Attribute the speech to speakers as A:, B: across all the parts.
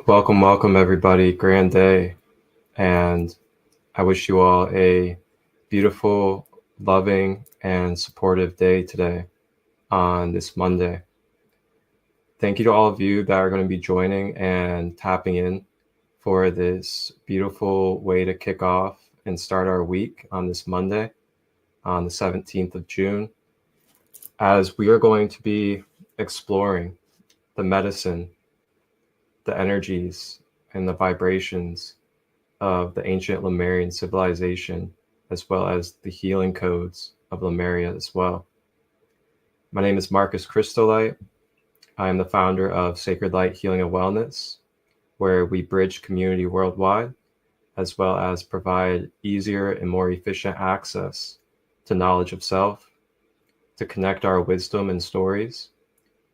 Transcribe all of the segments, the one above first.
A: Welcome, everybody. Grand day. And I wish you all a beautiful, loving, and supportive day today on this Monday. Thank you to all of you that are going to be joining and tapping in for this beautiful way to kick off and start our week on this Monday, on the 17th of June, as we are going to be exploring the medicine, the energies, and the vibrations of the ancient Lemurian civilization, as well as the healing codes of Lemuria as well. My name is Marcus Christolight. I am the founder of Sacred Light Healing and Wellness, where we bridge community worldwide, as well as provide easier and more efficient access to knowledge of self, to connect our wisdom and stories,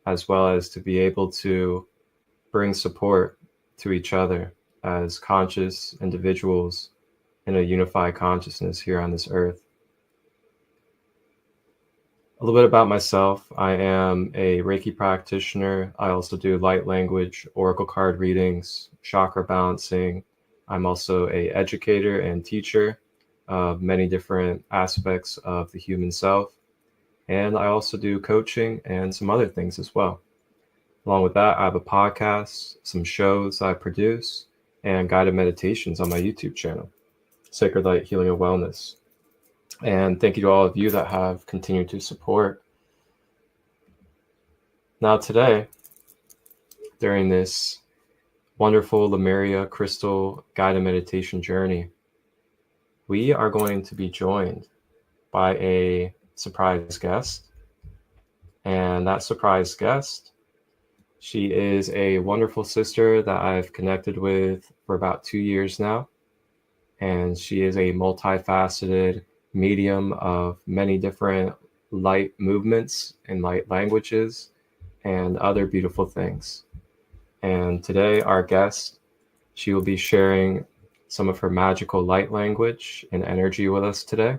A: as well as to be able to bring support to each other as conscious individuals in a unified consciousness here on this earth. A little bit about myself. I am a Reiki practitioner. I also do light language, oracle card readings, chakra balancing. I'm also an educator and teacher of many different aspects of the human self. And I also do coaching and some other things as well. Along with that, I have a podcast, some shows I produce, and guided meditations on my YouTube channel, Sacred Light Healing and Wellness. And thank you to all of you that have continued to support. Now today, during this wonderful Lemuria Krystal guided meditation journey, we are going to be joined by a surprise guest. And that surprise guest, she is a wonderful sister that I've connected with for about 2 years now. And she is a multifaceted medium of many different light movements and light languages and other beautiful things. And today, our guest, she will be sharing some of her magical light language and energy with us today.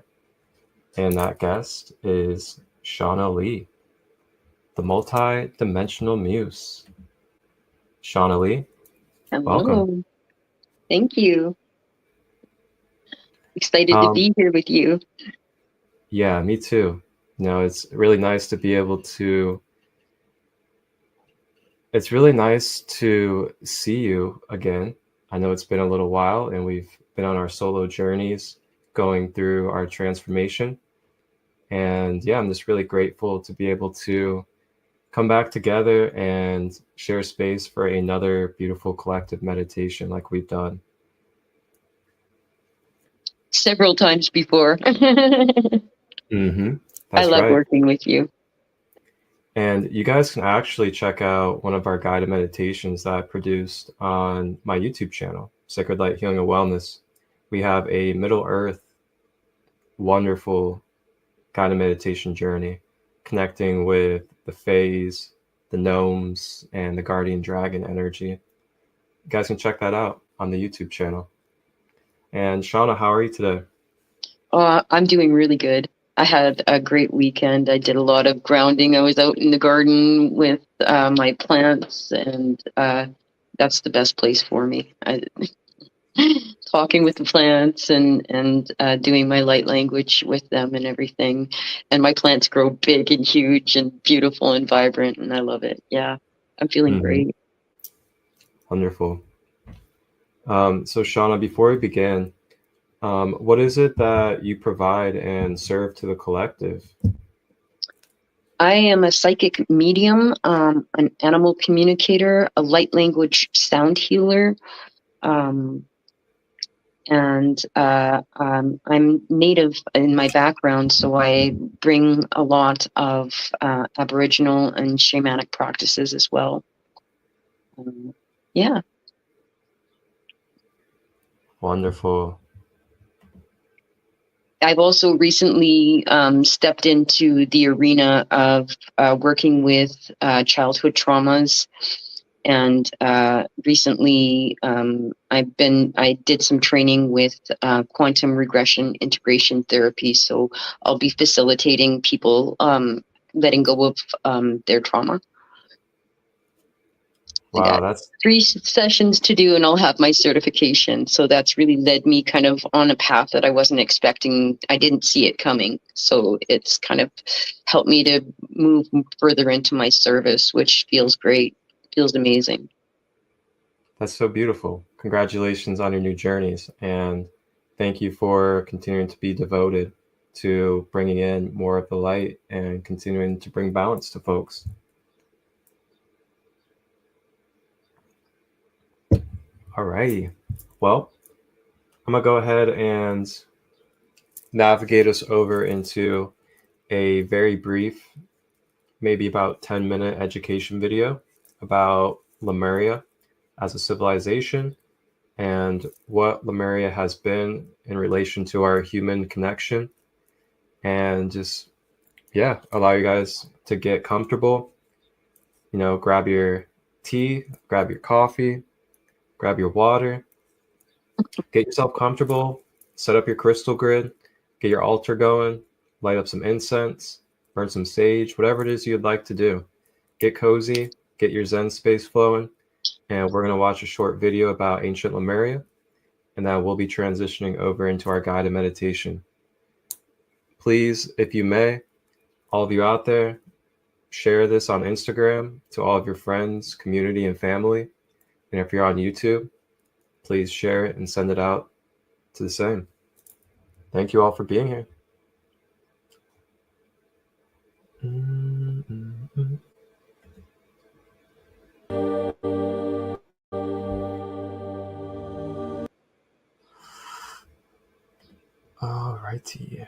A: And that guest is Shauna-Lee, the multi-dimensional muse. Shauna-Lee, welcome.
B: Hello. Thank you. Excited to be here with you.
A: Yeah, me too. It's really nice to be able to, it's really nice to see you again. I know it's been a little while and we've been on our solo journeys going through our transformation. And yeah, I'm just really grateful to be able to come back together and share space for another beautiful collective meditation like we've done
B: several times before.
A: Mm-hmm.
B: I love working with you.
A: And you guys can actually check out one of our guided meditations that I produced on my YouTube channel, Sacred Light Healing and Wellness. We have a Middle Earth wonderful guided meditation journey connecting with the Fays, the Gnomes, and the Guardian Dragon energy. You guys can check that out on the YouTube channel. And Shauna, how are you today?
B: I'm doing really good. I had a great weekend. I did a lot of grounding. I was out in the garden with my plants, and that's the best place for me. Talking with the plants and doing my light language with them and everything. And my plants grow big and huge and beautiful and vibrant, and I love it. Yeah, I'm feeling great.
A: Wonderful. So Shauna, before we begin, what is it that you provide and serve to the collective?
B: I am a psychic medium, an animal communicator, a light language sound healer, and I'm Native in my background, so I bring a lot of Aboriginal and shamanic practices as well. Yeah.
A: Wonderful.
B: I've also recently stepped into the arena of working with childhood traumas, and recently I did some training with quantum regression integration therapy. So I'll be facilitating people letting go of their trauma. I
A: Wow,
B: got
A: that's
B: 3 sessions to do and I'll have my certification. So that's really led me kind of on a path that I wasn't expecting. I didn't see it coming. So it's kind of helped me to move further into my service, which feels great, feels amazing.
A: that's so beautiful. Congratulations on your new journeys, and thank you for continuing to be devoted to bringing in more of the light and continuing to bring balance to folks. Alrighty. Well, I'm gonna go ahead and navigate us over into a very brief, maybe about 10-minute education video about Lemuria as a civilization and what Lemuria has been in relation to our human connection, and just, yeah, allow you guys to get comfortable. Grab your tea, grab your coffee, grab your water, get yourself comfortable, set up your crystal grid, get your altar going, light up some incense, burn some sage, whatever it is you'd like to do. Get cozy, get your Zen space flowing, and we're going to watch a short video about ancient Lemuria, and then we'll be transitioning over into our guided meditation. Please, if you may, all of you out there, share this on Instagram to all of your friends, community, and family. And if you're on YouTube, please share it and send it out to the same. Thank you all for being here. Alrighty.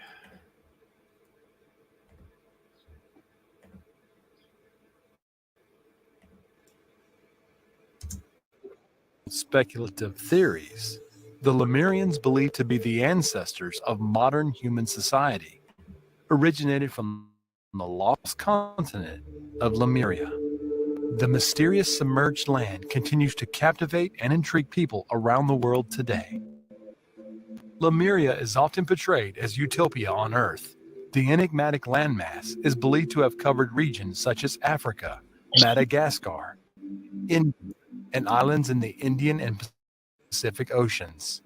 C: Speculative theories, the Lemurians believed to be the ancestors of modern human society, originated from the lost continent of Lemuria. The mysterious submerged land continues to captivate and intrigue people around the world today. Lemuria is often portrayed as utopia on Earth. The enigmatic landmass is believed to have covered regions such as Africa, Madagascar, India, and islands in the Indian and Pacific Oceans.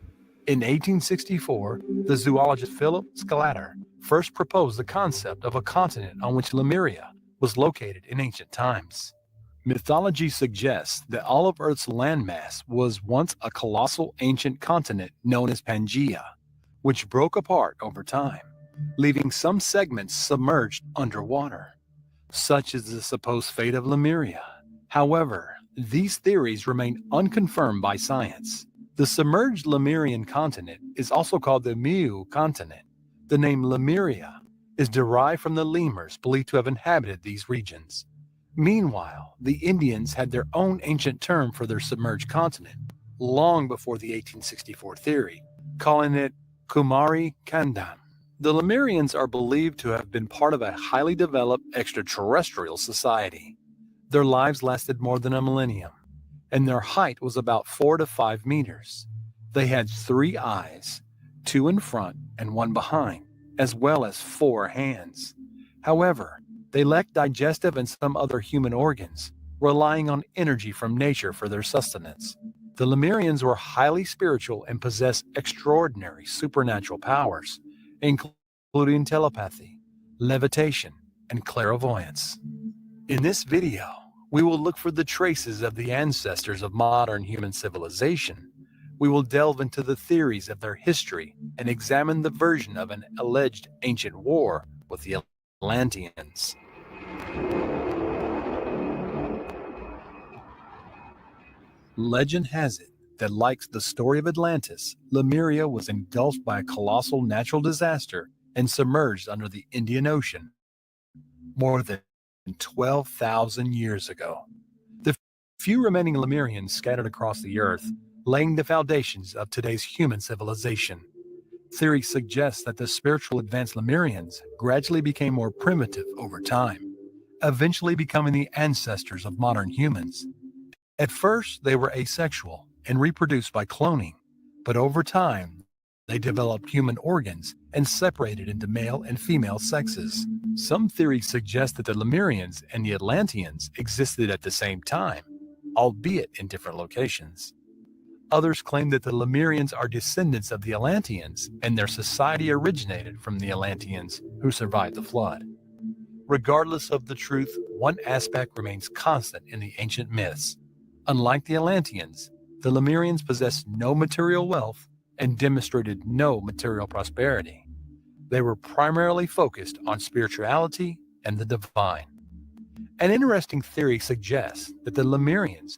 C: In 1864, the zoologist Philip Sclater first proposed the concept of a continent on which Lemuria was located in ancient times. Mythology suggests that all of Earth's landmass was once a colossal ancient continent known as Pangaea, which broke apart over time, leaving some segments submerged underwater. Such is the supposed fate of Lemuria. However, these theories remain unconfirmed by science. The submerged Lemurian continent is also called the Mu continent. The name Lemuria is derived from the lemurs believed to have inhabited these regions. Meanwhile, the Indians had their own ancient term for their submerged continent, long before the 1864 theory, calling it Kumari Kandam. The Lemurians are believed to have been part of a highly developed extraterrestrial society. Their lives lasted more than a millennium, and their height was about 4 to 5 meters. They had 3 eyes, 2 in front and 1 behind, as well as 4 hands. However, they lacked digestive and some other human organs, relying on energy from nature for their sustenance. The Lemurians were highly spiritual and possessed extraordinary supernatural powers, including telepathy, levitation, and clairvoyance. In this video, we will look for the traces of the ancestors of modern human civilization. We will delve into the theories of their history and examine the version of an alleged ancient war with the Atlanteans. Legend has it that, like the story of Atlantis, Lemuria was engulfed by a colossal natural disaster and submerged under the Indian Ocean more than 12,000 years ago. The few remaining Lemurians scattered across the earth, laying the foundations of today's human civilization. Theory suggests that the spiritual advanced Lemurians gradually became more primitive over time, eventually becoming the ancestors of modern humans. At first, they were asexual and reproduced by cloning, but over time, they developed human organs and separated into male and female sexes. Some theories suggest that the Lemurians and the Atlanteans existed at the same time, albeit in different locations. Others claim that the Lemurians are descendants of the Atlanteans, and their society originated from the Atlanteans who survived the flood. Regardless of the truth, one aspect remains constant in the ancient myths. Unlike the Atlanteans, the Lemurians possessed no material wealth and demonstrated no material prosperity. They were primarily focused on spirituality and the divine. An interesting theory suggests that the Lemurians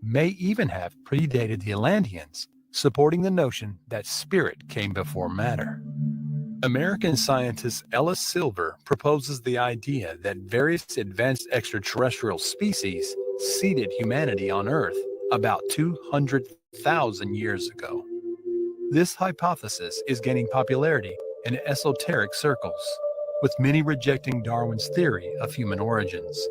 C: may even have predated the Atlanteans, supporting the notion that spirit came before matter. American scientist Ellis Silver proposes the idea that various advanced extraterrestrial species seeded humanity on Earth about 200,000 years ago. This hypothesis is gaining popularity in esoteric circles, with many rejecting Darwin's theory of human origins.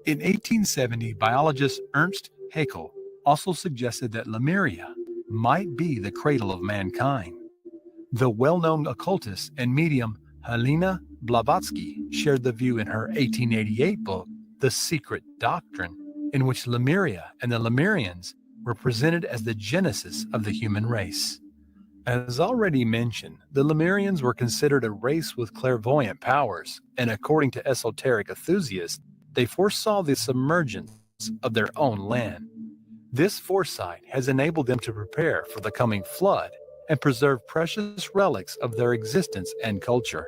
C: In 1870, biologist Ernst Haeckel also suggested that Lemuria might be the cradle of mankind. The well-known occultist and medium Helena Blavatsky shared the view in her 1888 book, The Secret Doctrine, in which Lemuria and the Lemurians were presented as the genesis of the human race. As already mentioned, the Lemurians were considered a race with clairvoyant powers, and according to esoteric enthusiasts, they foresaw the submergence of their own land. This foresight has enabled them to prepare for the coming flood and preserve precious relics of their existence and culture.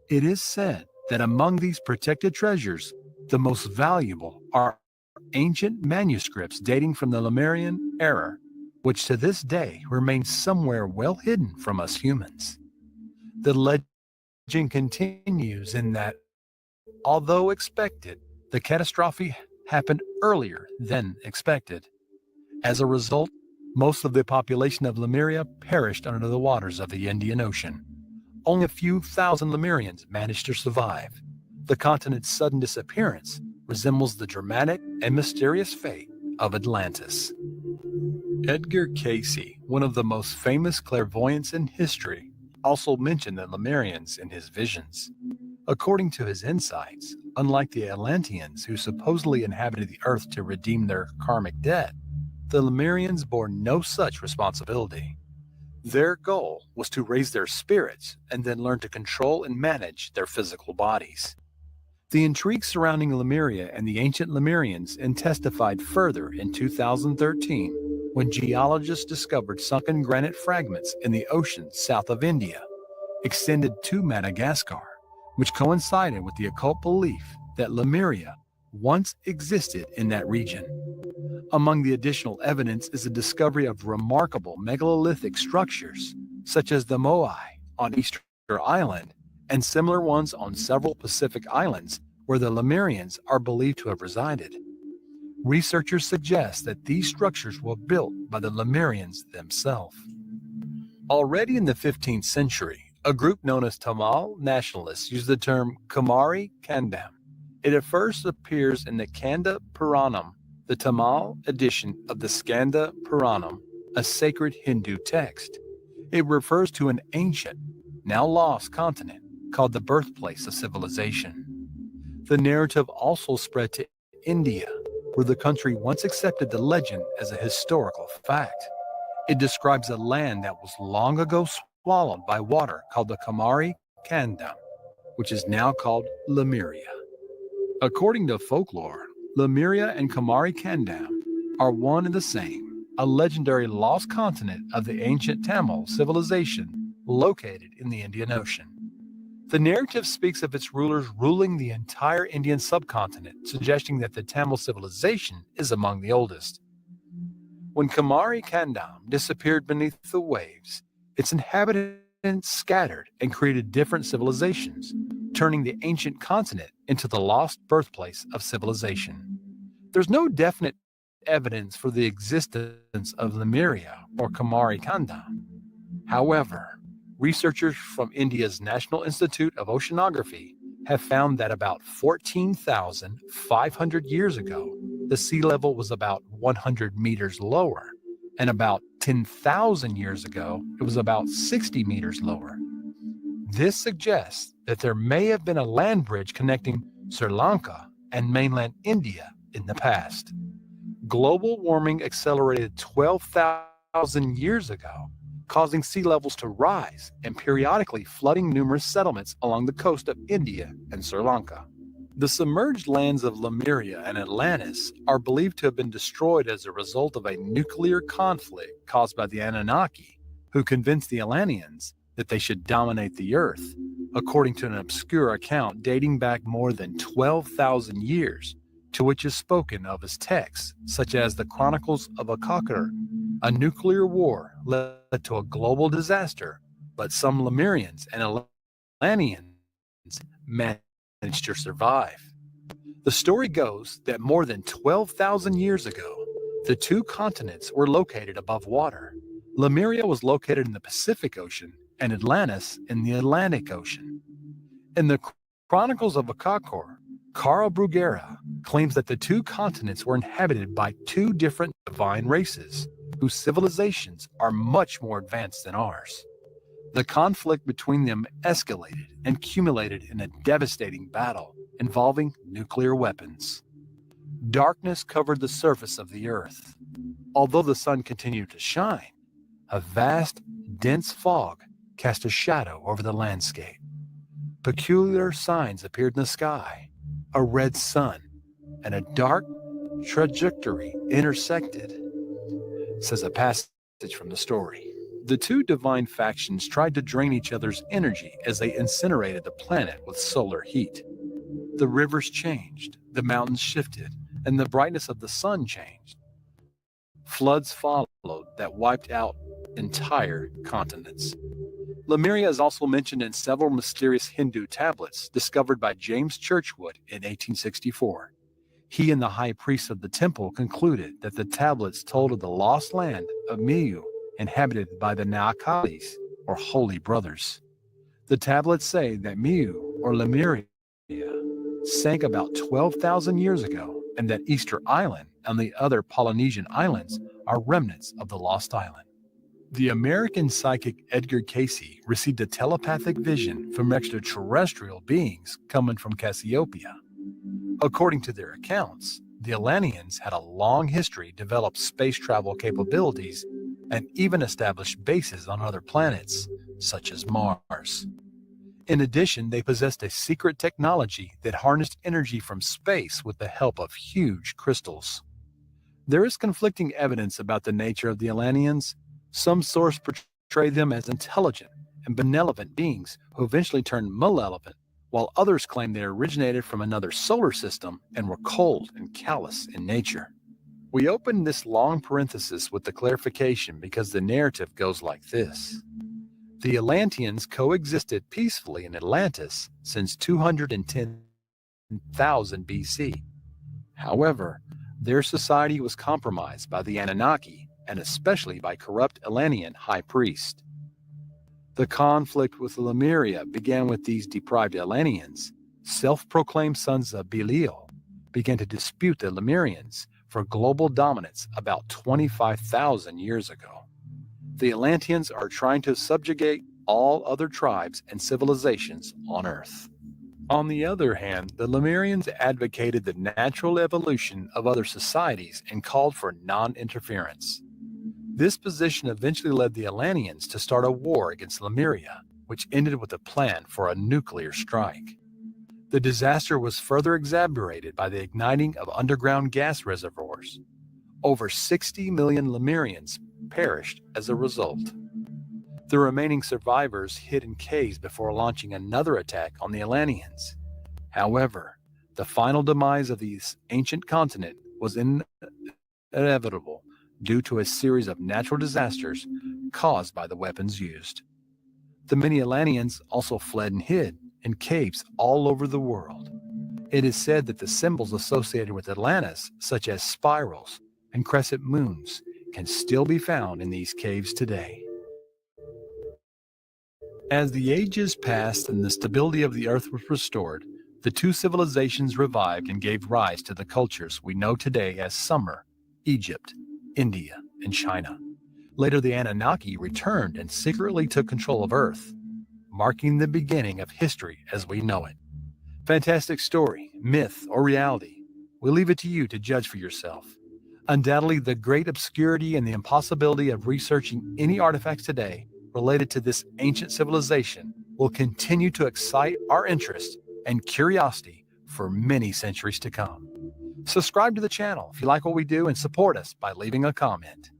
C: It is said that among these protected treasures, the most valuable are ancient manuscripts dating from the Lemurian era, which to this day remain somewhere well hidden from us humans. The legend continues in that, although expected, the catastrophe happened earlier than expected. As a result, most of the population of Lemuria perished under the waters of the Indian Ocean. Only a few thousand Lemurians managed to survive. The continent's sudden disappearance resembles the dramatic and mysterious fate of Atlantis. Edgar Cayce, one of the most famous clairvoyants in history, also mentioned the Lemurians in his visions. According to his insights, unlike the Atlanteans who supposedly inhabited the earth to redeem their karmic debt, the Lemurians bore no such responsibility. Their goal was to raise their spirits and then learn to control and manage their physical bodies. The intrigue surrounding Lemuria and the ancient Lemurians intensified further in 2013 when geologists discovered sunken granite fragments in the ocean south of India, extended to Madagascar, which coincided with the occult belief that Lemuria once existed in that region. Among the additional evidence is the discovery of remarkable megalithic structures, such as the Moai on Easter Island and similar ones on several Pacific islands where the Lemurians are believed to have resided. Researchers suggest that these structures were built by the Lemurians themselves. Already in the 15th century, a group known as Tamil nationalists used the term Kumari Kandam. It at first appears in the Kanda Puranam, the Tamil edition of the Skanda Puranam, a sacred Hindu text. It refers to an ancient, now lost continent called the birthplace of civilization. The narrative also spread to India, where the country once accepted the legend as a historical fact. It describes a land that was long ago swallowed by water called the Kumari Kandam, which is now called Lemuria. According to folklore, Lemuria and Kumari Kandam are one and the same, a legendary lost continent of the ancient Tamil civilization located in the Indian Ocean. The narrative speaks of its rulers ruling the entire Indian subcontinent, suggesting that the Tamil civilization is among the oldest. When Kumari Kandam disappeared beneath the waves, its inhabitants scattered and created different civilizations, turning the ancient continent into the lost birthplace of civilization. There's no definite evidence for the existence of Lemuria or Kumari Kandam. However, researchers from India's National Institute of Oceanography have found that about 14,500 years ago, the sea level was about 100 meters lower, and about 10,000 years ago, it was about 60 meters lower. This suggests that there may have been a land bridge connecting Sri Lanka and mainland India in the past. Global warming accelerated 12,000 years ago, causing sea levels to rise and periodically flooding numerous settlements along the coast of India and Sri Lanka. The submerged lands of Lemuria and Atlantis are believed to have been destroyed as a result of a nuclear conflict caused by the Anunnaki, who convinced the Atlanteans that they should dominate the Earth, according to an obscure account dating back more than 12,000 years, to which is spoken of as texts such as the Chronicles of Akakar. A nuclear war led to a global disaster, but some Lemurians and Atlanteans managed to survive. The story goes that more than 12,000 years ago, the two continents were located above water. Lemuria was located in the Pacific Ocean and Atlantis in the Atlantic Ocean. In the Chronicles of Akakor, Carl Bruguera claims that the two continents were inhabited by two different divine races, whose civilizations are much more advanced than ours. The conflict between them escalated and culminated in a devastating battle involving nuclear weapons. Darkness covered the surface of the earth. Although the sun continued to shine, a vast, dense fog cast a shadow over the landscape. Peculiar signs appeared in the sky. A red sun and a dark trajectory intersected, says a passage from the story. The two divine factions tried to drain each other's energy as they incinerated the planet with solar heat. The rivers changed, the mountains shifted, and the brightness of the sun changed. Floods followed that wiped out entire continents. Lemuria is also mentioned in several mysterious Hindu tablets discovered by James Churchward in 1864. He and the high priest of the temple concluded that the tablets told of the lost land of Miu, inhabited by the Naakalis, or Holy Brothers. The tablets say that Miu, or Lemuria, sank about 12,000 years ago, and that Easter Island and the other Polynesian islands are remnants of the lost island. The American psychic Edgar Cayce received a telepathic vision from extraterrestrial beings coming from Cassiopeia. According to their accounts, the Atlanteans had a long history, developed space travel capabilities, and even established bases on other planets, such as Mars. In addition, they possessed a secret technology that harnessed energy from space with the help of huge crystals. There is conflicting evidence about the nature of the Atlanteans. Some sources portray them as intelligent and benevolent beings who eventually turned malevolent, while others claim they originated from another solar system and were cold and callous in nature. We open this long parenthesis with the clarification because the narrative goes like this. The Atlanteans coexisted peacefully in Atlantis since 210,000 BC. However, their society was compromised by the Anunnaki, and especially by corrupt Atlantean high priest. The conflict with Lemuria began with these deprived Atlanteans, self-proclaimed sons of Belial, began to dispute the Lemurians for global dominance about 25,000 years ago. The Atlanteans are trying to subjugate all other tribes and civilizations on Earth. On the other hand, the Lemurians advocated the natural evolution of other societies and called for non-interference. This position eventually led the Atlanteans to start a war against Lemuria, which ended with a plan for a nuclear strike. The disaster was further exacerbated by the igniting of underground gas reservoirs. Over 60 million Lemurians perished as a result. The remaining survivors hid in caves before launching another attack on the Atlanteans. However, the final demise of this ancient continent was inevitable due to a series of natural disasters caused by the weapons used. The many Atlanteans also fled and hid in caves all over the world. It is said that the symbols associated with Atlantis, such as spirals and crescent moons, can still be found in these caves today. As the ages passed and the stability of the earth was restored, the two civilizations revived and gave rise to the cultures we know today as Sumer, Egypt, India, and China. Later, the Anunnaki returned and secretly took control of Earth, marking the beginning of history as we know it. Fantastic story, myth, or reality? We'll leave it to you to judge for yourself. Undoubtedly, the great obscurity and the impossibility of researching any artifacts today related to this ancient civilization will continue to excite our interest and curiosity for many centuries to come. Subscribe to the channel if you like what we do and support us by leaving a comment.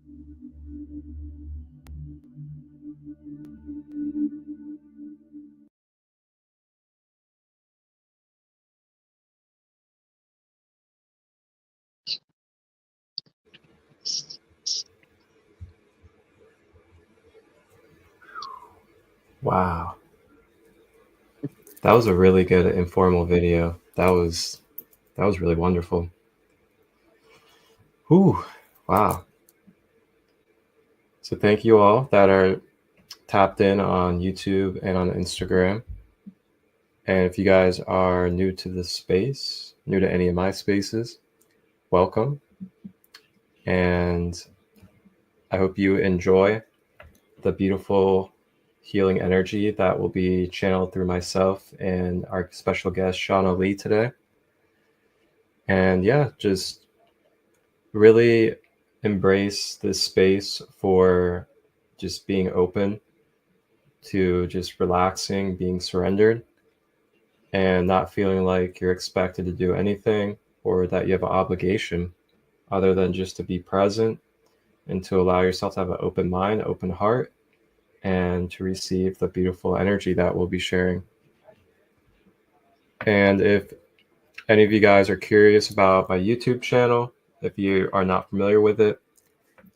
A: Wow. That was a really good informal video. That was really wonderful. Whew. Wow. So thank you all that are tapped in on YouTube and on Instagram. And if you guys are new to this space, new to any of my spaces, welcome. And I hope you enjoy the beautiful healing energy that will be channeled through myself and our special guest, Shauna-Lee, today. And yeah, just really embrace this space for just being open to just relaxing, being surrendered, and not feeling like you're expected to do anything or that you have an obligation other than just to be present and to allow yourself to have an open mind, open heart, and to receive the beautiful energy that we'll be sharing. And if any of you guys are curious about my YouTube channel, if you are not familiar with it,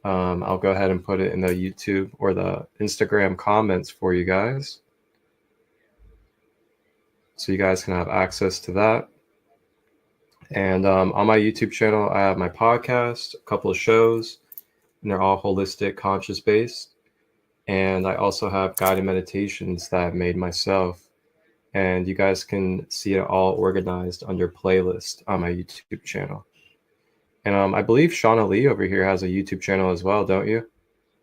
A: I'll go ahead and put it in the YouTube or the Instagram comments for you guys, so you guys can have access to that. And on my YouTube channel, I have my podcast, a couple of shows, and they're all holistic, conscious based. And I also have guided meditations that I've made myself. And you guys can see it all organized under playlist on my YouTube channel. And I believe Shauna-Lee over here has a YouTube channel as well, don't you?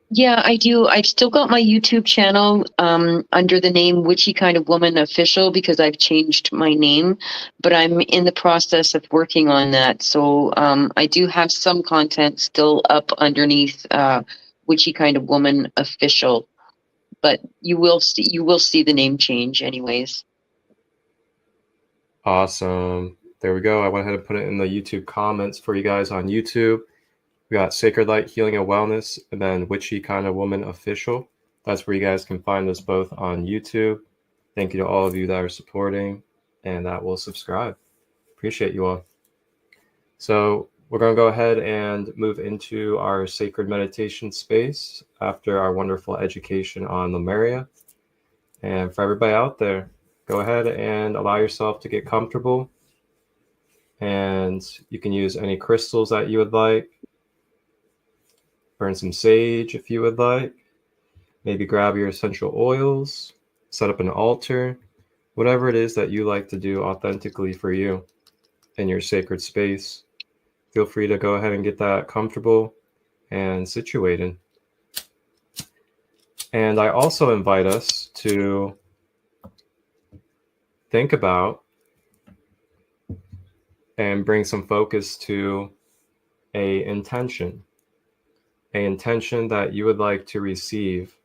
B: Yeah, I do. I've still got my YouTube channel under the name Witchy Kind of Woman Official because I've changed my name, but I'm in the process of working on that. So I do have some content still up underneath Witchy Kind of Woman Official, but you will see the name change anyways.
A: Awesome. There we go. I went ahead and put it in the YouTube comments for you guys on YouTube. We got Sacred Light Healing and Wellness, and then Witchy Kind of Woman Official. That's where you guys can find us both on YouTube. Thank you to all of you that are supporting and that will subscribe. Appreciate you all. So we're going to go ahead and move into our sacred meditation space after our wonderful education on Lemuria. And for everybody out there, go ahead and allow yourself to get comfortable. And you can use any crystals that you would like. Burn some sage if you would like. Maybe grab your essential oils, set up an altar, whatever it is that you like to do authentically for you in your sacred space. Feel free to go ahead and get that comfortable and situated. And I also invite us to think about and bring some focus to an intention that you would like to receive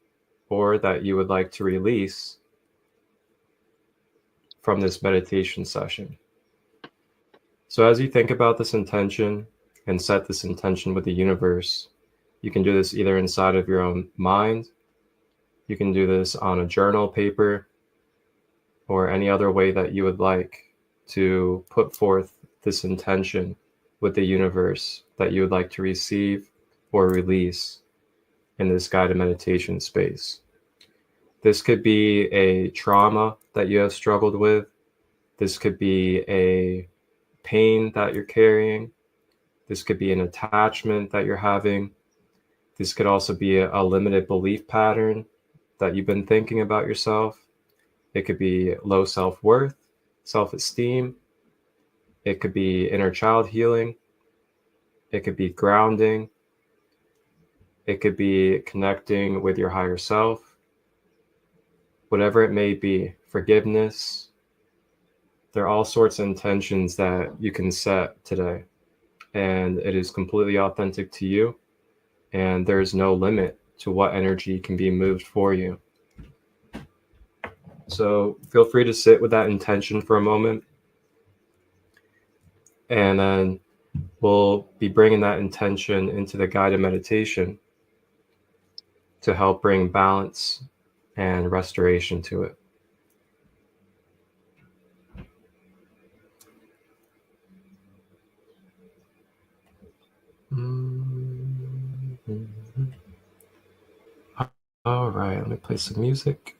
A: or that you would like to release from this meditation session. So as you think about this intention and set this intention with the universe, you can do this either inside of your own mind, you can do this on a journal paper, or any other way that you would like to put forth this intention with the universe that you would like to receive or release in this guided meditation space. This could be a trauma that you have struggled with. This could be a pain that you're carrying. This could be an attachment that you're having. This could also be a limited belief pattern that you've been thinking about yourself. It could be low self-worth, self-esteem. It could be inner child healing. It could be grounding. It could be connecting with your higher self. Whatever it may be, forgiveness. There are all sorts of intentions that you can set today. and it is completely authentic to you, and there's no limit to what energy can be moved for you. So feel free to sit with that intention for a moment, and then we'll be bringing that intention into the guided meditation to help bring balance and restoration to it. All right, let me play some music.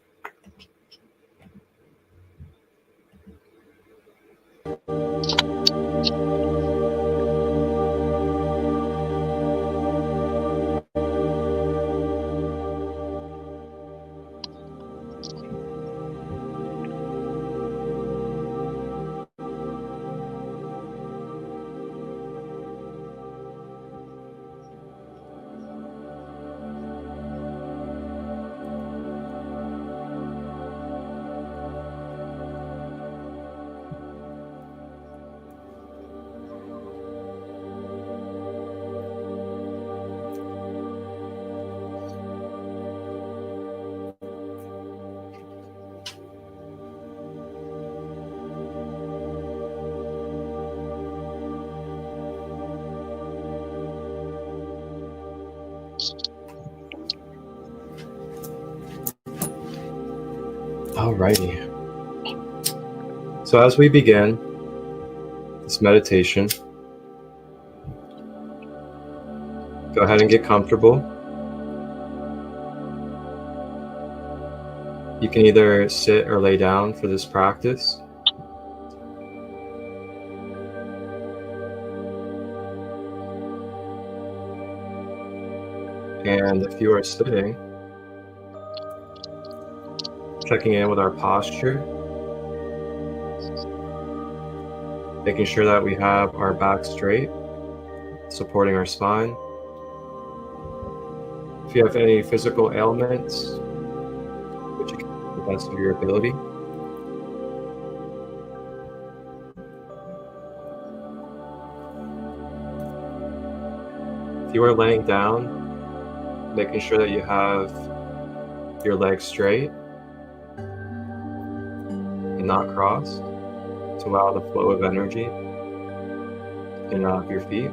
A: Alrighty. So as we begin this meditation, go ahead and get comfortable. You can either sit or lay down for this practice. And if you are sitting, checking in with our posture, making sure that we have our back straight, supporting our spine. If you have any physical ailments, which you can do to the best of your ability. If you are laying down, making sure that you have your legs straight and not crossed to allow the flow of energy in and out of your feet.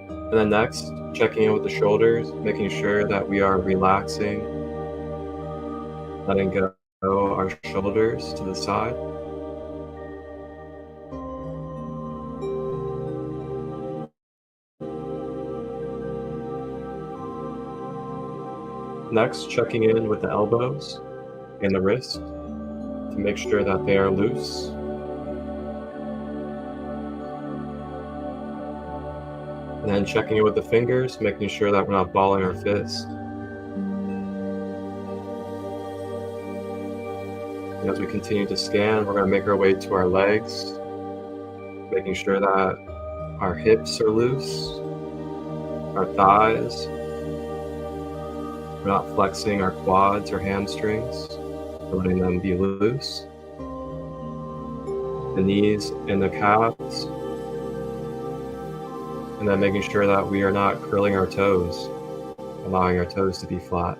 A: And then next, checking in with the shoulders, making sure that we are relaxing, letting go our shoulders to the side. Next, checking in with the elbows and the wrists to make sure that they are loose. And then checking in with the fingers, making sure that we're not balling our fists. And as we continue to scan, we're going to make our way to our legs, making sure that our hips are loose, our thighs. We're not flexing our quads or hamstrings, we're letting them be loose. The knees and the calves. And then making sure that we are not curling our toes, allowing our toes to be flat.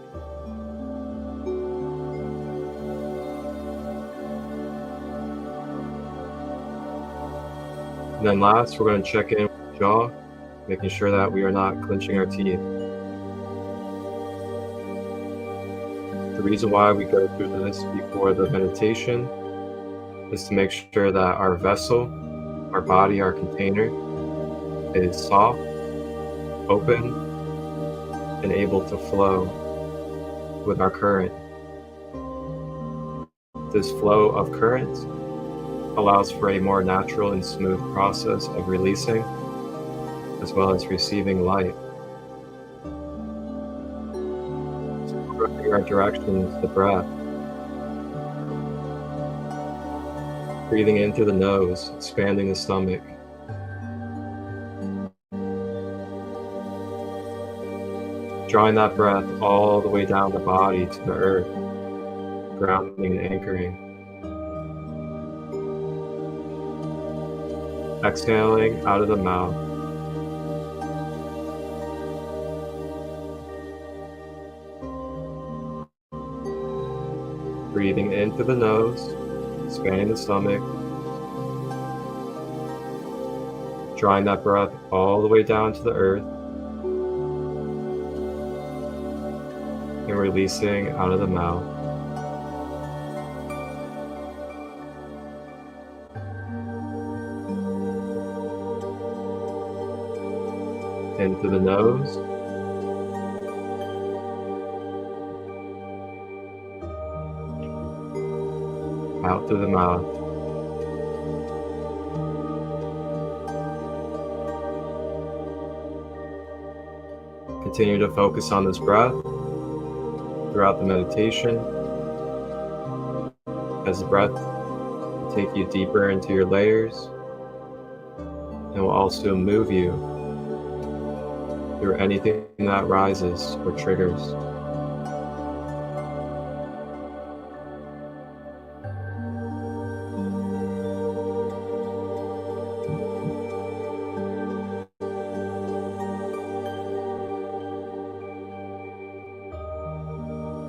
A: And then last, we're going to check in with the jaw, making sure that we are not clenching our teeth. The reason why we go through this before the meditation is to make sure that our vessel, our body, our container is soft, open, and able to flow with our current. This flow of current allows for a more natural and smooth process of releasing, as well as receiving light. So our direction is the breath. Breathing in through the nose, expanding the stomach. Drawing that breath all the way down the body to the earth, grounding and anchoring. Exhaling out of the mouth. Breathing in through the nose, expanding the stomach. Drawing that breath all the way down to the earth. And releasing out of the mouth. In through the nose. Out through the mouth. Continue to focus on this breath throughout the meditation, as the breath will take you deeper into your layers and will also move you through anything that rises or triggers.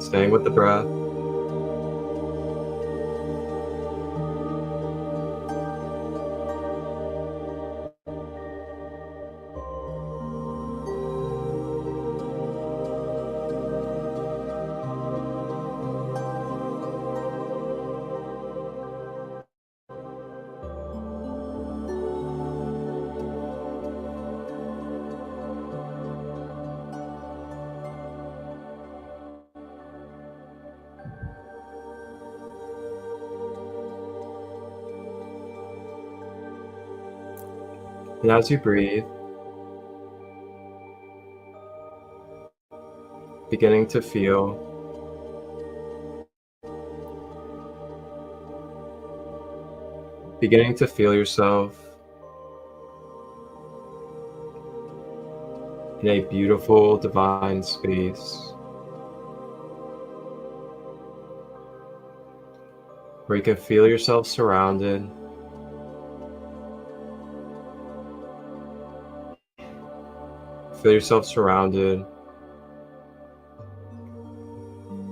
A: Staying with the breath. And as you breathe, beginning to feel yourself in a beautiful divine space where you can feel yourself surrounded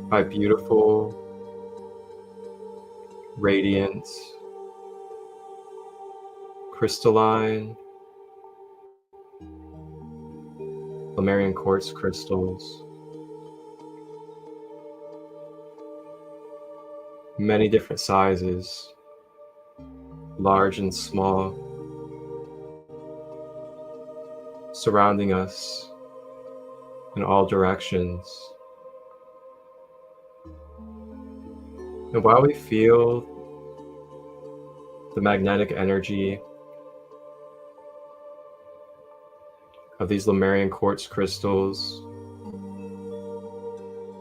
A: by beautiful, radiant, crystalline, Lemurian quartz crystals. Many different sizes, large and small, surrounding us in all directions. And while we feel the magnetic energy of these Lemurian quartz crystals,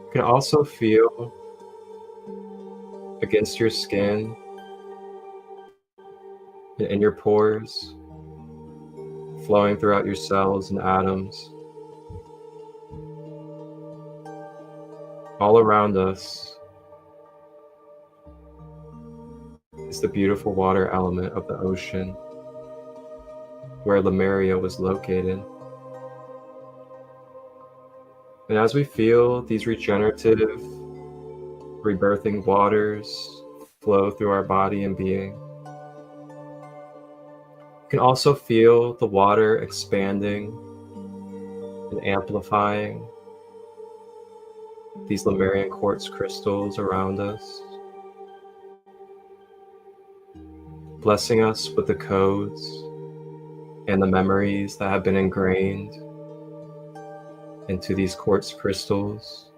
A: you can also feel against your skin and in your pores, flowing throughout your cells and atoms. All around us is the beautiful water element of the ocean, where Lemuria was located. And as we feel these regenerative, rebirthing waters flow through our body and being, you can also feel the water expanding and amplifying these Lemurian quartz crystals around us, blessing us with the codes and the memories that have been ingrained into these quartz crystals.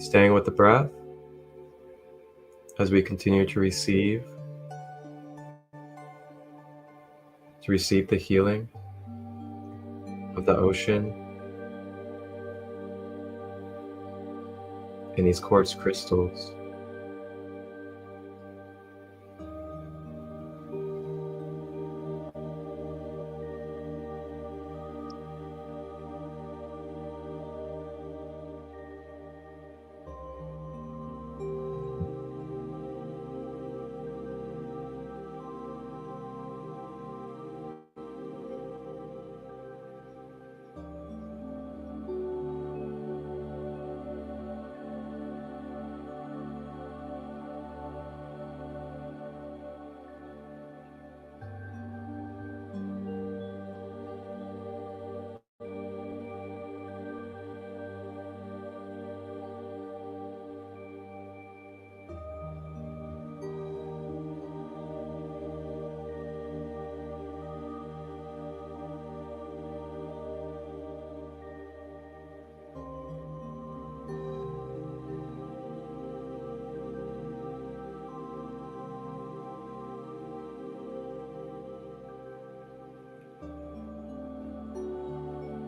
A: Staying with the breath as we continue to receive the healing of the ocean and these quartz crystals.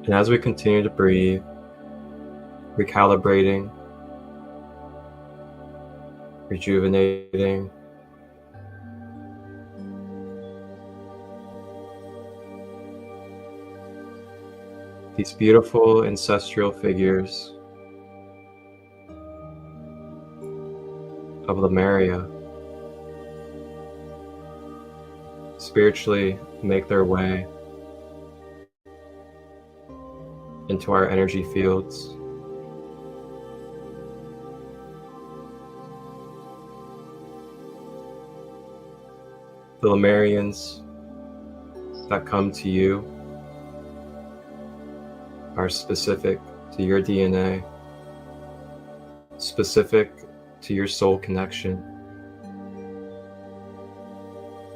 A: And as we continue to breathe, recalibrating, rejuvenating, these beautiful ancestral figures of Lemuria spiritually make their way into our energy fields. The Lemurians that come to you are specific to your DNA, specific to your soul connection.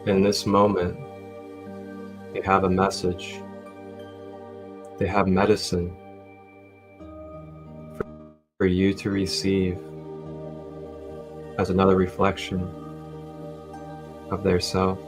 A: In this moment, they have a message. They have medicine for you to receive as another reflection of their self.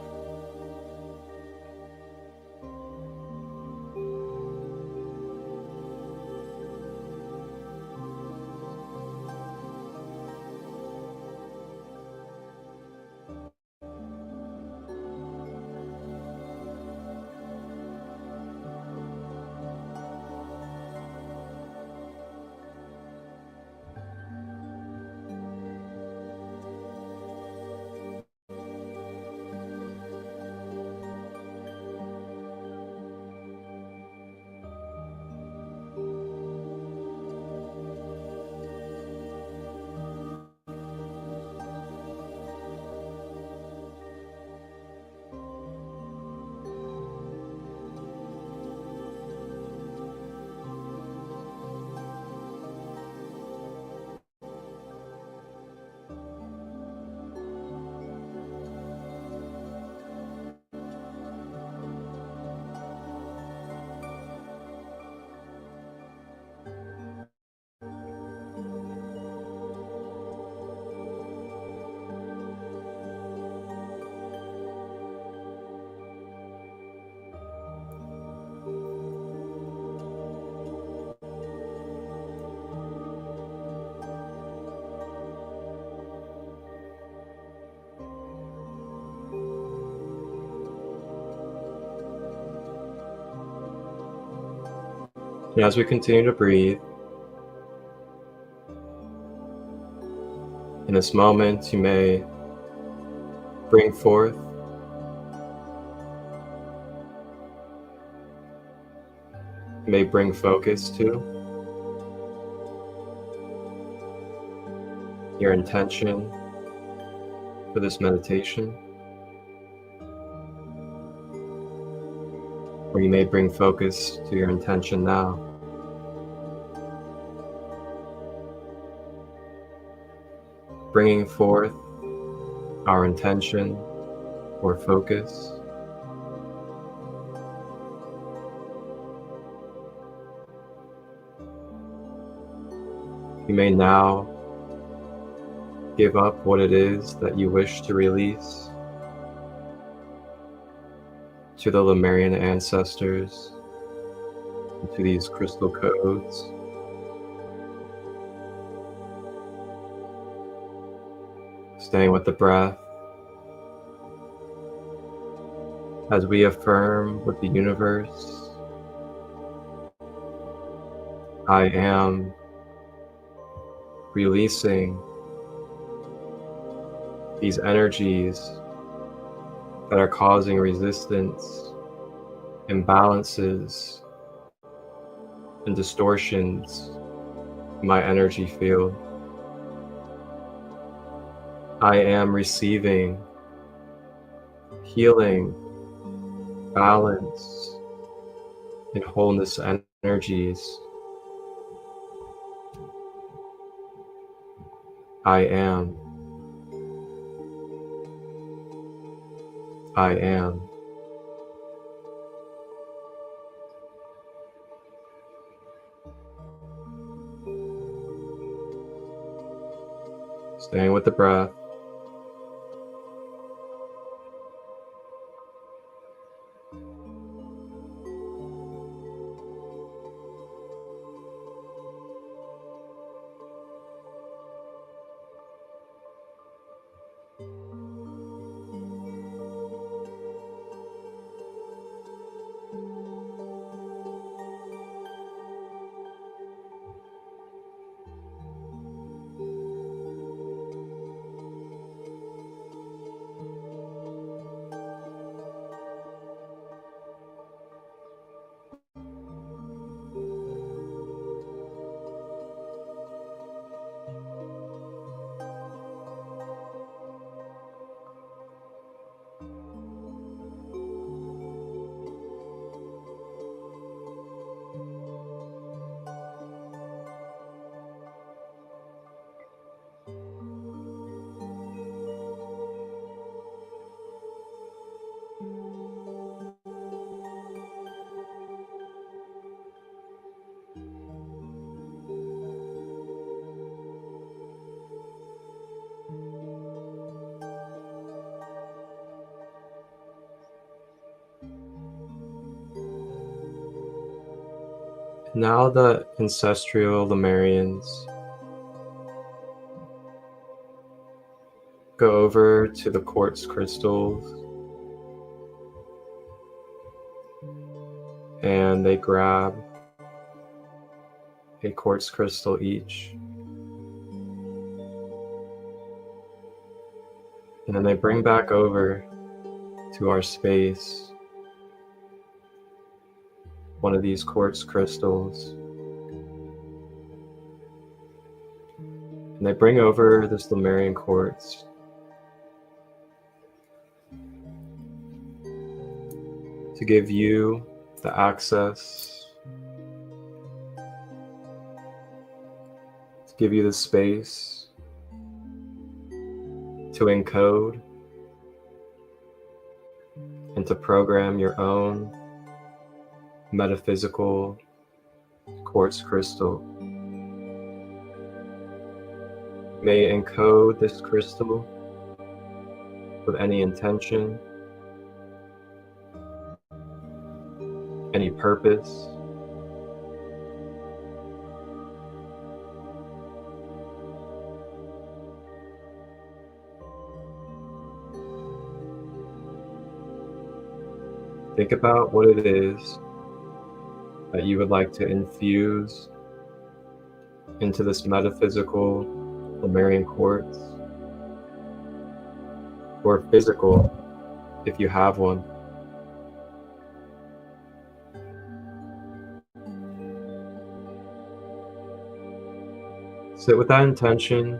A: And as we continue to breathe, in this moment you may bring forth focus to your intention for this meditation, or you may bring focus to your intention now. Bringing forth our intention or focus. You may now give up what it is that you wish to release to the Lemurian ancestors, and to these crystal codes. Staying with the breath as we affirm with the universe, I am releasing these energies that are causing resistance, imbalances, and distortions in my energy field. I am receiving healing, balance, and wholeness energies. I am. I am. Staying with the breath. Now the ancestral Lemurians go over to the quartz crystals and they grab a quartz crystal each. And then they bring back over to our space one of these quartz crystals. And they bring over this Lemurian quartz to give you the access, to give you the space to encode and to program your own metaphysical quartz crystal. You may encode this crystal with any intention, any purpose. Think about what it is that you would like to infuse into this metaphysical Lemurian quartz, or physical if you have one. Sit with that intention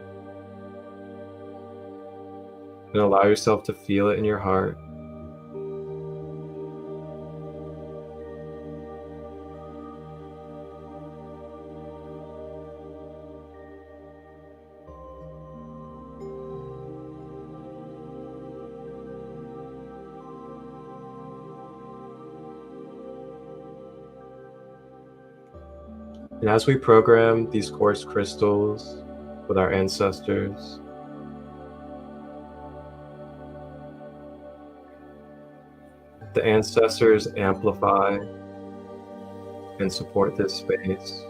A: and allow yourself to feel it in your heart. And as we program these quartz crystals with our ancestors, The ancestors amplify and support this space,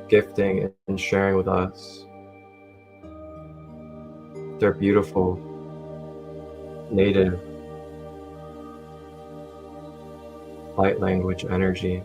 A: gifting and sharing with us their beautiful native light language energy.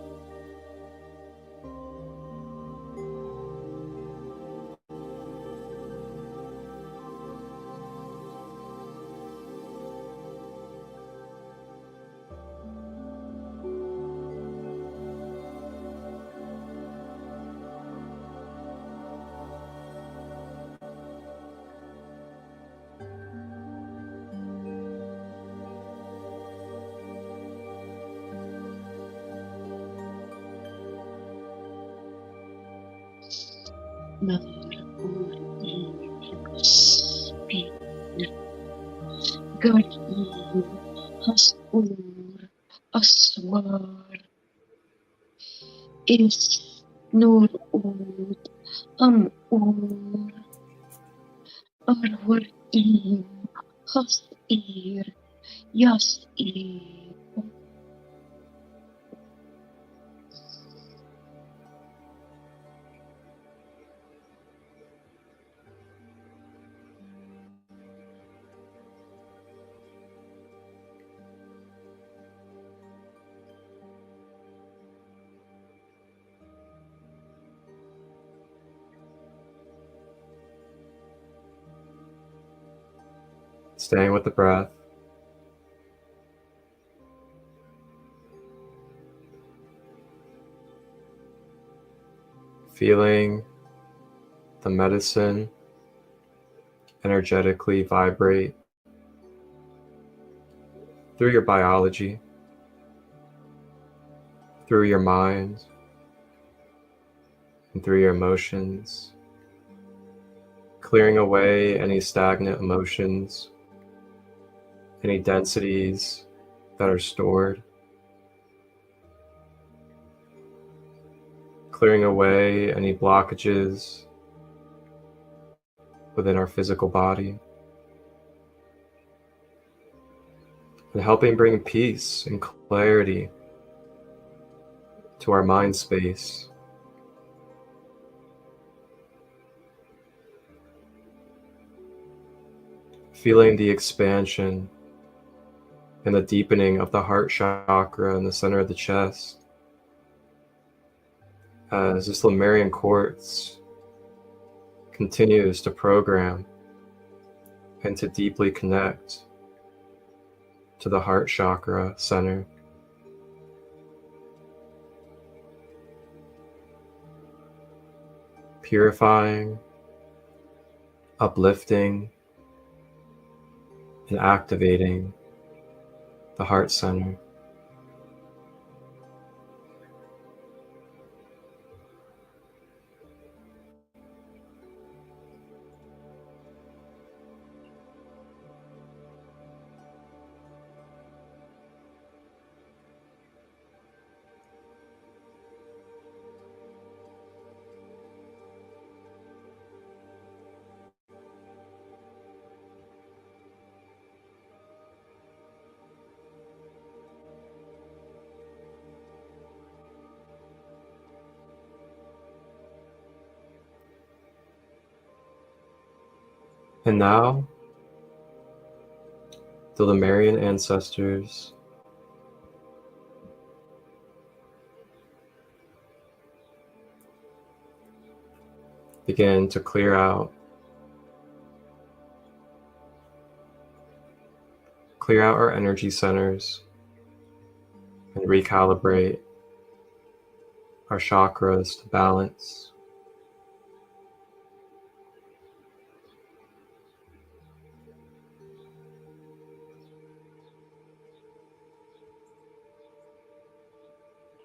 B: Aswar is nur ud ur arwar has yas
A: Staying with the breath. Feeling the medicine energetically vibrate through your biology, through your mind, and through your emotions, clearing away any stagnant emotions, any densities that are stored, clearing away any blockages within our physical body, and helping bring peace and clarity to our mind space. Feeling the expansion and the deepening of the heart chakra in the center of the chest as this Lemurian quartz continues to program and to deeply connect to the heart chakra center. Purifying, uplifting, and activating the heart center. And now, the Lemurian ancestors begin to clear out our energy centers and recalibrate our chakras to balance.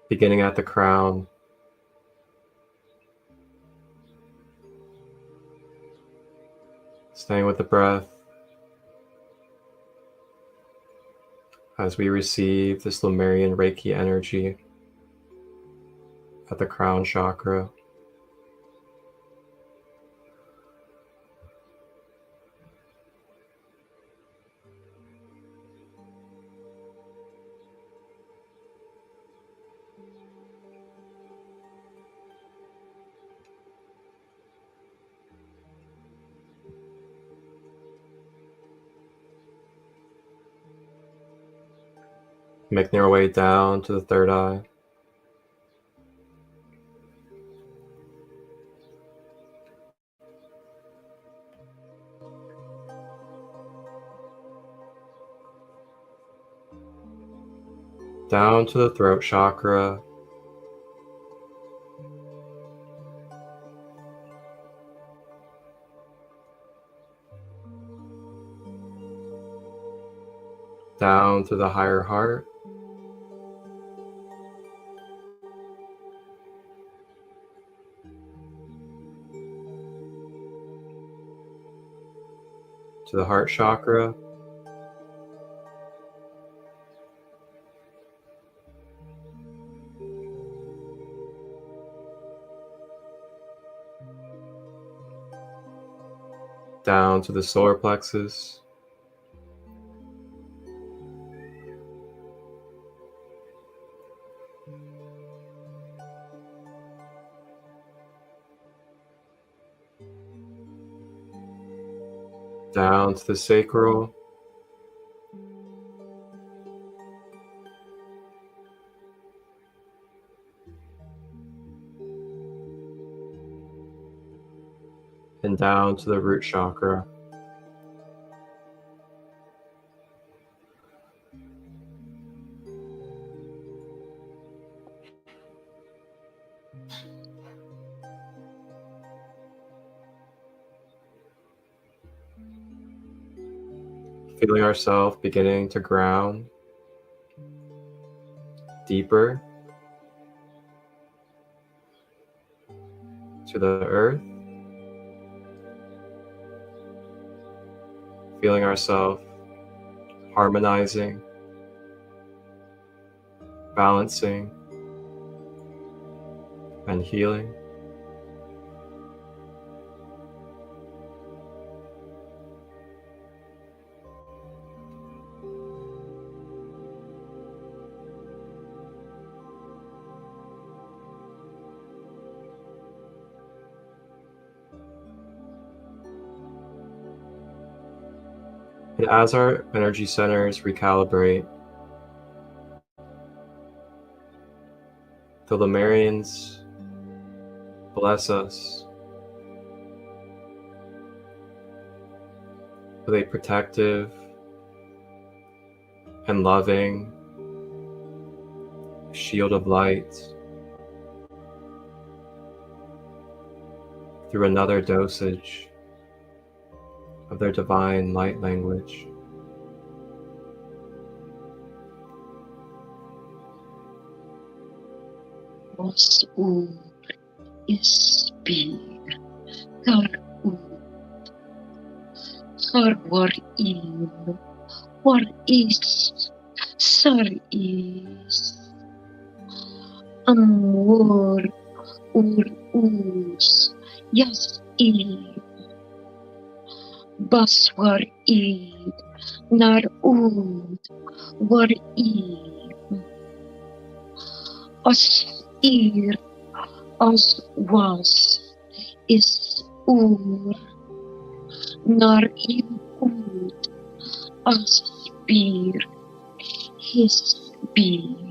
A: Beginning at the crown, staying with the breath as we receive this Lemurian Reiki energy at the crown chakra. Making our way down to the third eye. Down to the throat chakra. Down to the higher heart. To the heart chakra. Down to the solar plexus. Down to the sacral. And down to the root chakra. Feeling ourselves beginning to ground deeper to the earth. Feeling ourselves harmonizing, balancing, and healing. And as our energy centers recalibrate, the Lemurians bless us with a protective and loving shield of light through another dosage of their divine light language.
B: Os ispir kar har war is sar is amor us yas baswar id nar war as as was is nar aspir his being.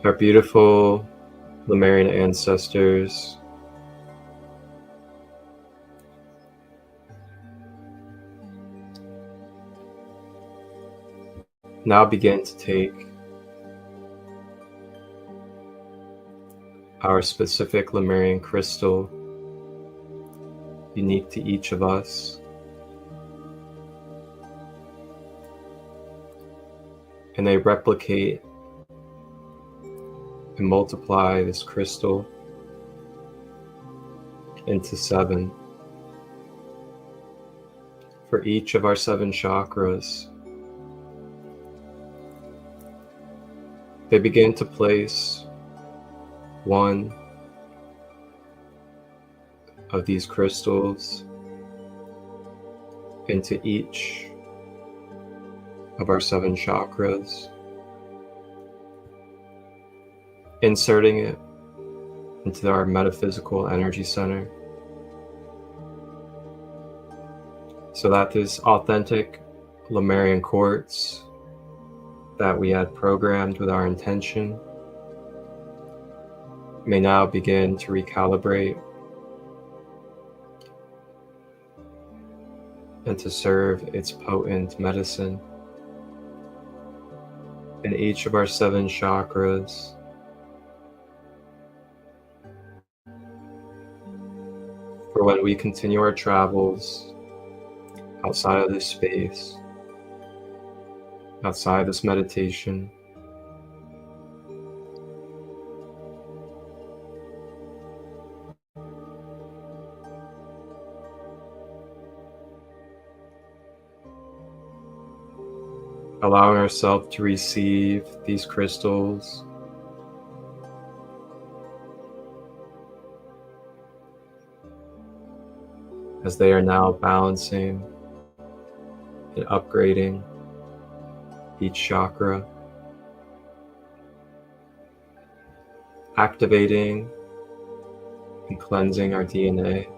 A: Our beautiful Lemurian ancestors now begin to take our specific Lemurian crystal, unique to each of us, and they replicate and multiply this crystal into 7 for each of our 7 chakras. They begin to place one of these crystals into each of our 7 chakras, inserting it into our metaphysical energy center, so that this authentic Lemurian quartz that we had programmed with our intention may now begin to recalibrate and to serve its potent medicine in each of our 7 chakras. For when we continue our travels outside of this space, outside this meditation, allowing ourselves to receive these crystals as they are now balancing and upgrading each chakra, activating and cleansing our DNA,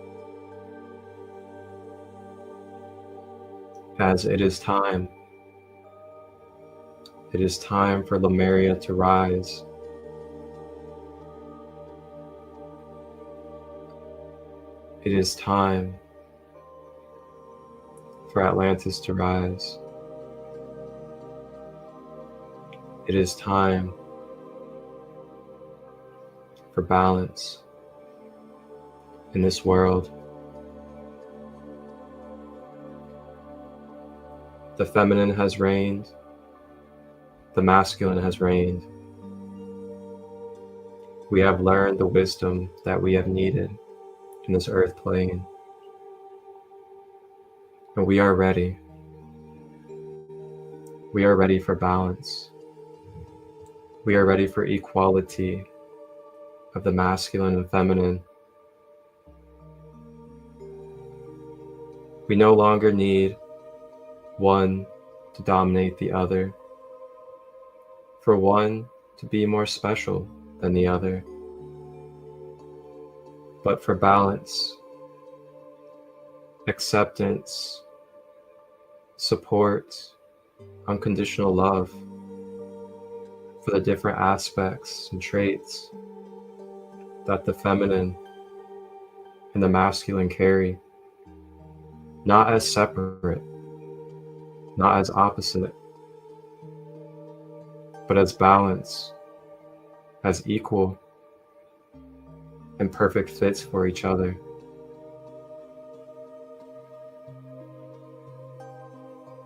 A: as it is time. It is time for Lemuria to rise. It is time for Atlantis to rise. It is time for balance in this world. The feminine has reigned. The masculine has reigned. We have learned the wisdom that we have needed in this earth plane. And we are ready. We are ready for balance. We are ready for equality of the masculine and feminine. We no longer need one to dominate the other, for one to be more special than the other, but for balance, acceptance, support, unconditional love for the different aspects and traits that the feminine and the masculine carry, not as separate, not as opposite, but as balance, as equal and perfect fits for each other.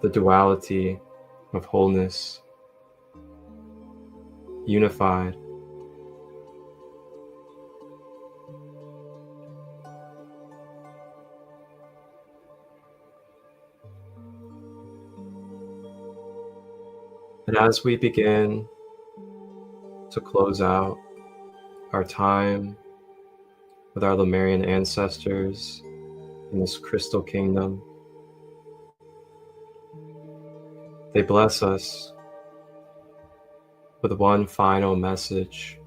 A: The duality of wholeness, unified. And as we begin to close out our time with our Lemurian ancestors in this crystal kingdom, they bless us with one final message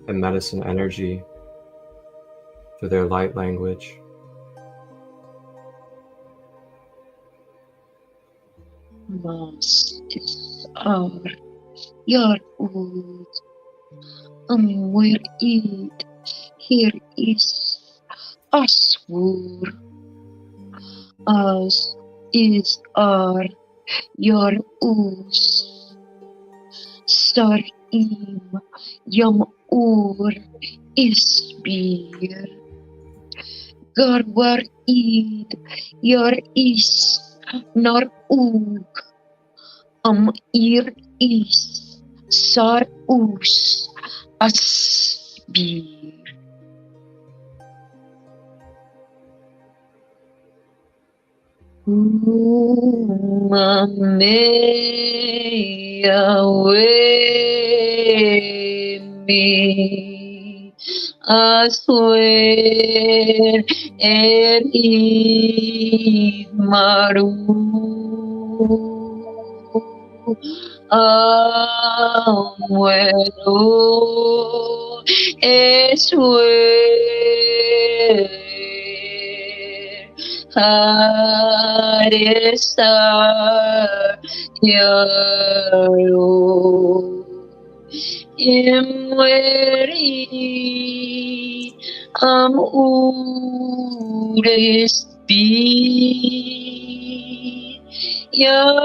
A: and medicine energy through their light language.
B: Mas is your old where it here is Aswur as is our your us star im yam ur is beer garwar id your is nor ug Ir is sar us asbir. Mame away me aswer erid maru amuero eswer haresa yaro imweri urespi yari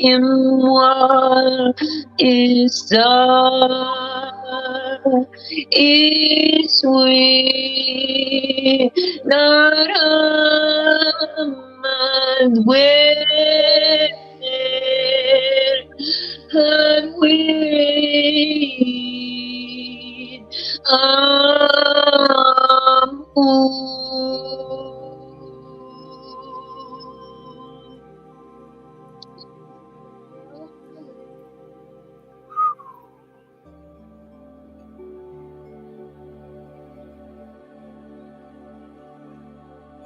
B: imwa iswe naramad and we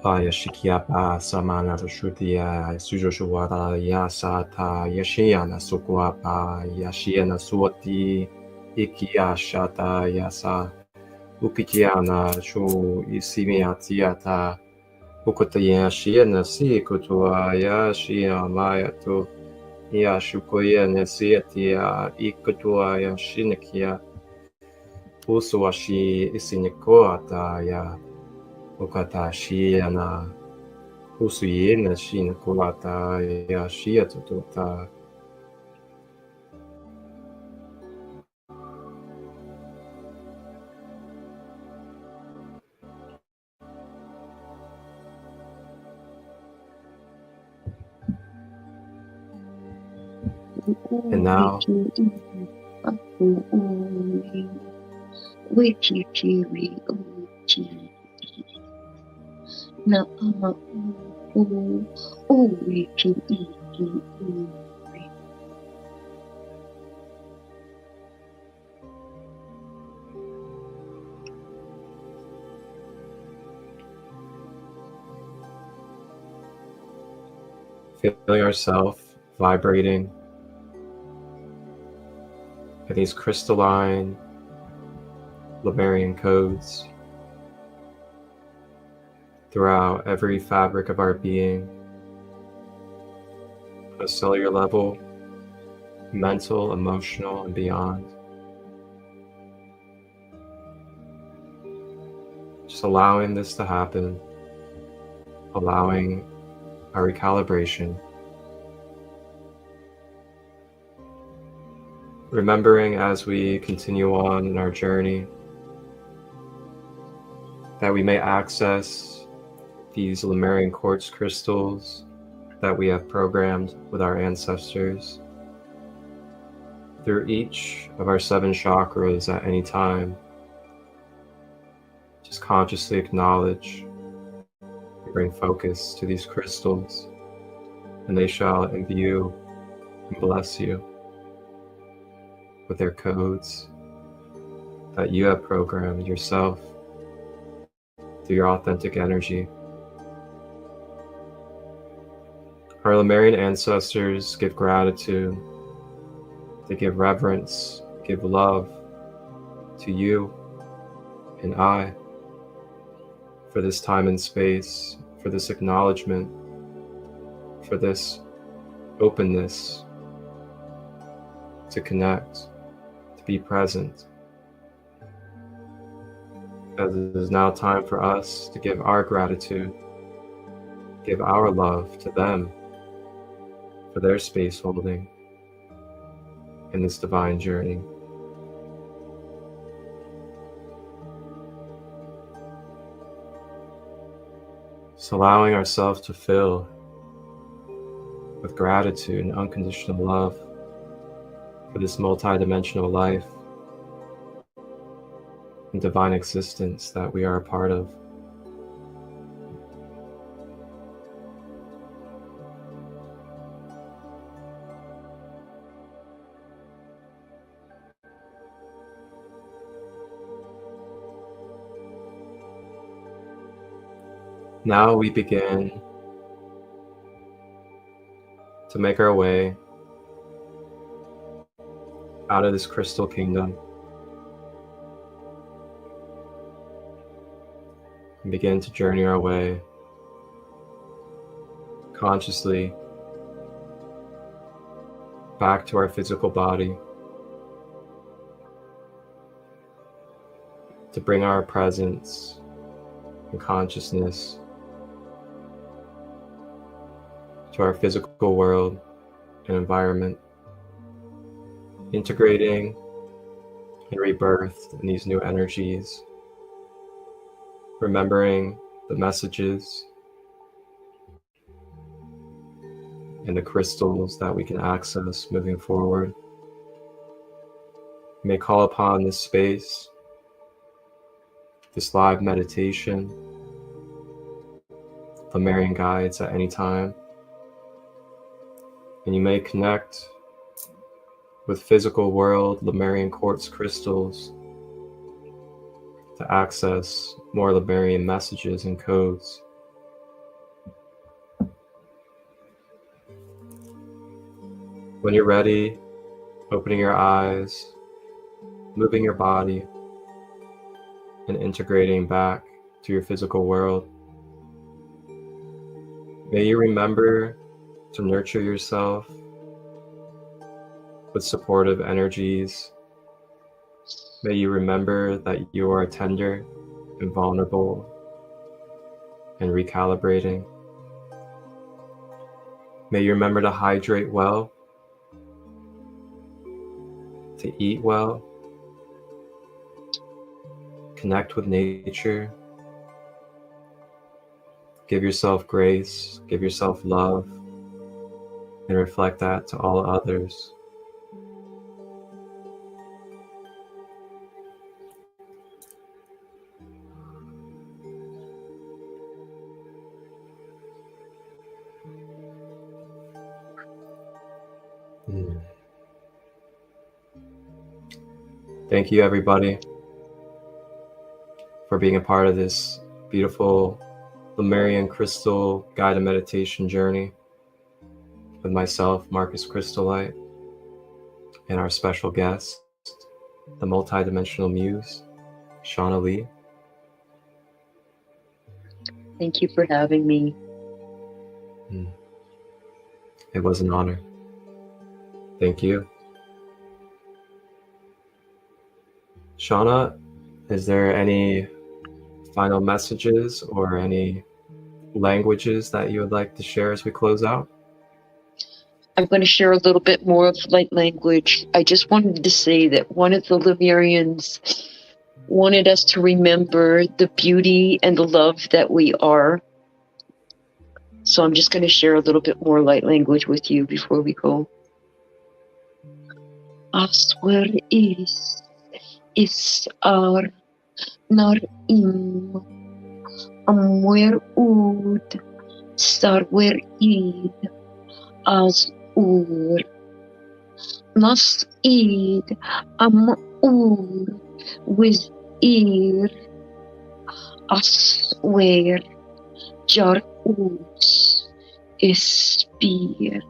A: Yashikiapa Samana Shutia Sujoshuwada Yasata Yashiana Sukuapa Yashiana Suoti Ikia Shata Yasa Ukikiana Shu Isimiatiata Ukutaya Shiana Si Kutua Yashia Mayatu Yashukoya Nesiatia Ikutua Yashinikia Usuashi Isinikoata Ya Okata Shiana Usuyena Shin Kulata Yashia Tututa. And now feeling ourselves vibrating at these crystalline Lemurian codes throughout every fabric of our being, on a cellular level, mental, emotional, and beyond. Just allowing this to happen, allowing our recalibration, remembering as we continue on in our journey that we may access these Lemurian quartz crystals that we have programmed with our ancestors through each of our 7 chakras at any time. Just consciously acknowledge, bring focus to these crystals, and they shall imbue and bless you with their codes that you have programmed yourself through your authentic energy. Our Lemurian ancestors give gratitude, they give reverence, give love to you and I for this time and space, for this acknowledgement, for this openness to connect, to be present. As it is now time for us to give our gratitude, give our love to them for their space holding in this divine journey. Just allowing ourselves to fill with gratitude and unconditional love for this multidimensional life and divine existence that we are a part of. Now we begin to make our way out of this crystal kingdom and begin to journey our way consciously back to our physical body, to bring our presence and consciousness to our physical world and environment, integrating and rebirth in these new energies, remembering the messages and the crystals that we can access moving forward. We may call upon this space, this live meditation, Lemurian guides at any time. And you may connect with physical world Lemurian quartz crystals to access more Lemurian messages and codes. When you're ready, opening your eyes, moving your body, and integrating back to your physical world. May you remember to nurture yourself with supportive energies. May you remember that you are tender and vulnerable and recalibrating. May you remember to hydrate well, to eat well, connect with nature, give yourself grace, give yourself love, and reflect that to all others. Thank you, everybody, for being a part of this beautiful Lemuria Krystal guided meditation journey with myself, Marcus Christolight, and our special guest, the multidimensional muse, Shauna-Lee.
B: Thank you for having me.
A: It was an honor. Thank you. Shauna, is there any final messages or any languages that you would like to share as we close out?
B: I'm going to share a little bit more of light language. I just wanted to say that one of the Lemurians wanted us to remember the beauty and the love that we are. So I'm just going to share a little bit more light language with you before we go. Aswer is our nar im amwer ud starwer id as ur nas id am ur with ear aswer jar us spear.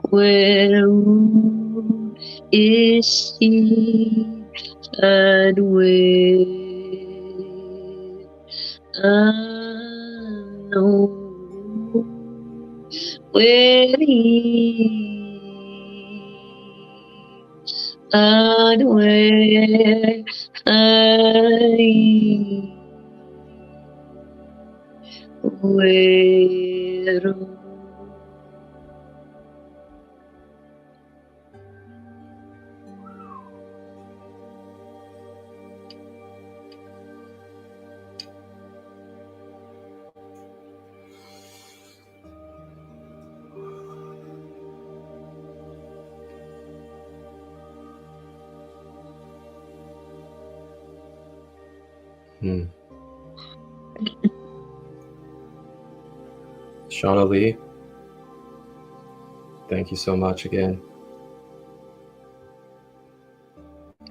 B: Where is he and where
A: Shauna-Lee, thank you so much again.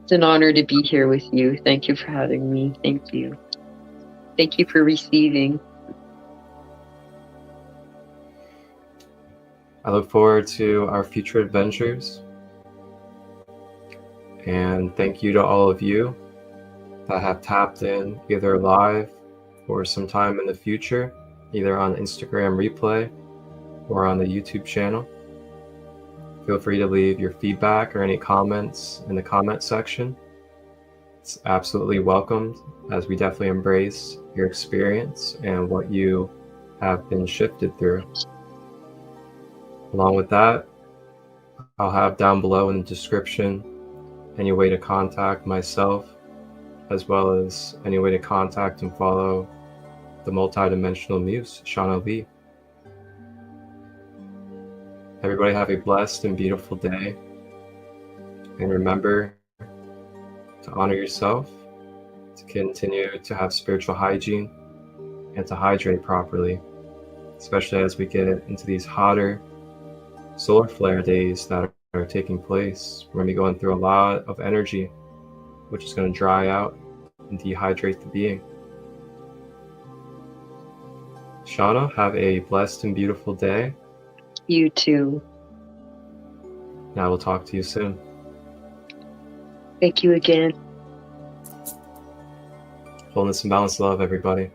B: It's an honor to be here with you. Thank you for having me. Thank you. Thank you for receiving.
A: I look forward to our future adventures. And thank you to all of you that have tapped in either live or sometime in the future, either on Instagram replay or on the YouTube channel. Feel free to leave your feedback or any comments in the comment section. It's absolutely welcomed, as we definitely embrace your experience and what you have been shifted through. Along with that, I'll have down below in the description any way to contact myself, as well as any way to contact and follow the multidimensional muse, Shauna-Lee. Everybody have a blessed and beautiful day. And remember to honor yourself, to continue to have spiritual hygiene, and to hydrate properly, especially as we get into these hotter solar flare days that are taking place. We're going to be going through a lot of energy, which is going to dry out and dehydrate the being. Shauna, have a blessed and beautiful day.
B: You too.
A: Now we'll talk to you soon.
B: Thank you again.
A: Wholeness and balance, love, everybody.